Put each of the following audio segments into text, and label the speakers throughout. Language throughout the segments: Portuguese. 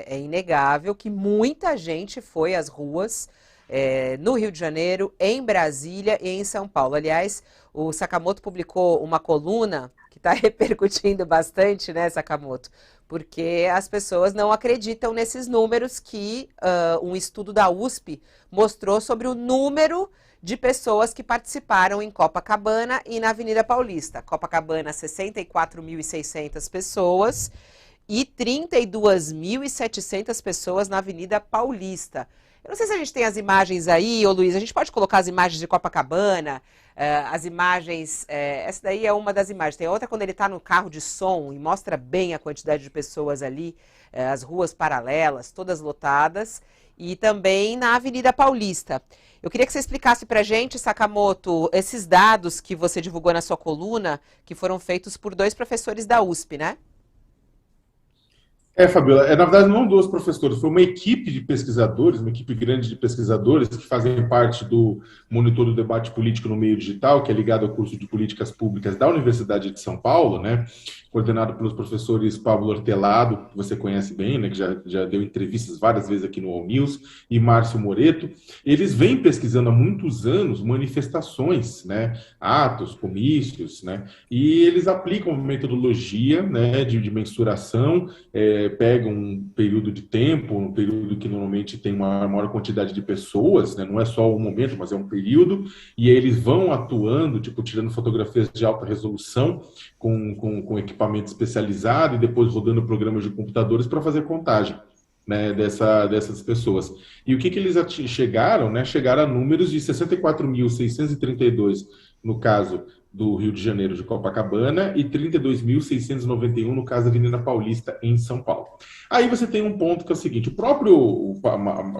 Speaker 1: É inegável que muita gente foi às ruas no Rio de Janeiro, em Brasília e em São Paulo. Aliás, o Sakamoto publicou uma coluna que está repercutindo bastante, né, Sakamoto? Porque as pessoas não acreditam nesses números que um estudo da USP mostrou sobre o número de pessoas que participaram em Copacabana e na Avenida Paulista. Copacabana, 64.600 pessoas e 32.700 pessoas na Avenida Paulista. Eu não sei se a gente tem as imagens aí, ô Luiz, a gente pode colocar as imagens de Copacabana, as imagens, essa daí é uma das imagens, tem outra quando ele está no carro de som e mostra bem a quantidade de pessoas ali, as ruas paralelas, todas lotadas, e também na Avenida Paulista. Eu queria que você explicasse para a gente, Sakamoto, esses dados que você divulgou na sua coluna, que foram feitos por dois professores da USP, né?
Speaker 2: Fabiola, na verdade não duas professoras, foi uma equipe de pesquisadores, uma equipe grande de pesquisadores que fazem parte do Monitor do Debate Político no Meio Digital, que é ligado ao curso de Políticas Públicas da Universidade de São Paulo, né? Coordenado pelos professores Pablo Hortelado, que você conhece bem, né? Que já deu entrevistas várias vezes aqui no All News, e Márcio Moreto. Eles vêm pesquisando há muitos anos manifestações, né? Atos, comícios, né? E eles aplicam uma metodologia, né? De mensuração, pega um período de tempo, um período que normalmente tem uma maior quantidade de pessoas, né? Não é só um momento, mas é um período, e aí eles vão atuando, tipo, tirando fotografias de alta resolução com equipamento especializado e depois rodando programas de computadores para fazer contagem. Né, dessas pessoas. E o que eles chegaram, né? Chegaram a números de 64.632 no caso do Rio de Janeiro de Copacabana e 32.691 no caso da Avenida Paulista em São Paulo. Aí você tem um ponto que é o seguinte, o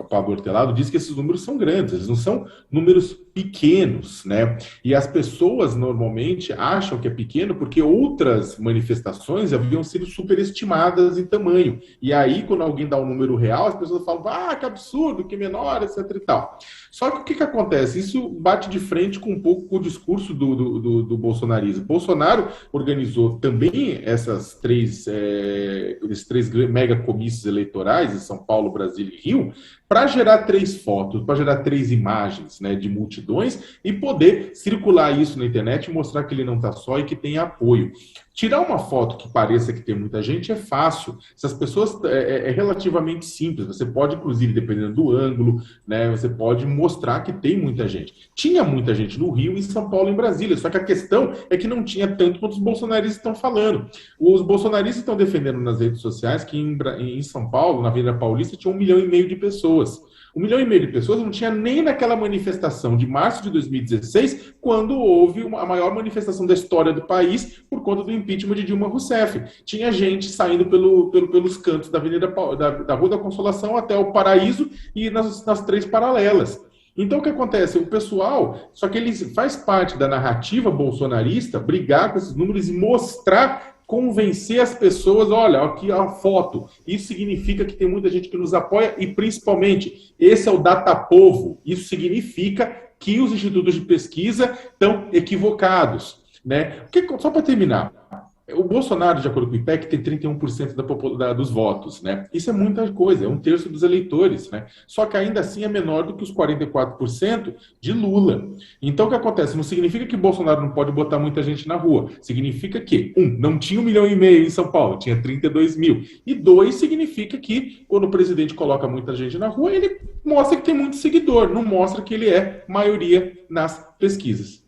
Speaker 2: Pablo Hortelado diz que esses números são grandes, eles não são números pequenos, né? E as pessoas normalmente acham que é pequeno porque outras manifestações haviam sido superestimadas em tamanho. E aí, quando alguém dá um número real, as pessoas falam, que absurdo, que menor, etc e tal. Só que o que acontece? Isso bate de frente com um pouco com o discurso do bolsonarismo. Bolsonaro organizou também esses três mega comícios eleitorais em São Paulo, Brasília e Rio, para gerar três fotos, para gerar três imagens, né, de multidões e poder circular isso na internet e mostrar que ele não está só e que tem apoio. Tirar uma foto que pareça que tem muita gente é fácil. Essas pessoas é relativamente simples. Você pode, inclusive, dependendo do ângulo, né, você pode mostrar que tem muita gente. Tinha muita gente no Rio, em São Paulo, em Brasília. Só que a questão é que não tinha tanto quanto os bolsonaristas estão falando. Os bolsonaristas estão defendendo nas redes sociais que em São Paulo, na Avenida Paulista, tinha 1,5 milhão de pessoas. 1,5 milhão de pessoas não tinha nem naquela manifestação de março de 2016, quando houve a maior manifestação da história do país por conta do impeachment de Dilma Rousseff. Tinha gente saindo pelos cantos da Avenida da Rua da Consolação até o Paraíso e nas três paralelas. Então, o que acontece? O pessoal, só que ele faz parte da narrativa bolsonarista, brigar com esses números e mostrar, convencer as pessoas, olha, aqui a foto. Isso significa que tem muita gente que nos apoia e, principalmente, esse é o datapovo. Isso significa que os institutos de pesquisa estão equivocados. Né? Só para terminar, o Bolsonaro, de acordo com o IPEC, tem 31% dos votos, né? Isso é muita coisa, é um terço dos eleitores, né? Só que ainda assim é menor do que os 44% de Lula. Então o que acontece? Não significa que Bolsonaro não pode botar muita gente na rua. Significa que, não tinha 1,5 milhão em São Paulo, tinha 32 mil. E dois, significa que quando o presidente coloca muita gente na rua, ele mostra que tem muito seguidor, não mostra que ele é maioria nas pesquisas.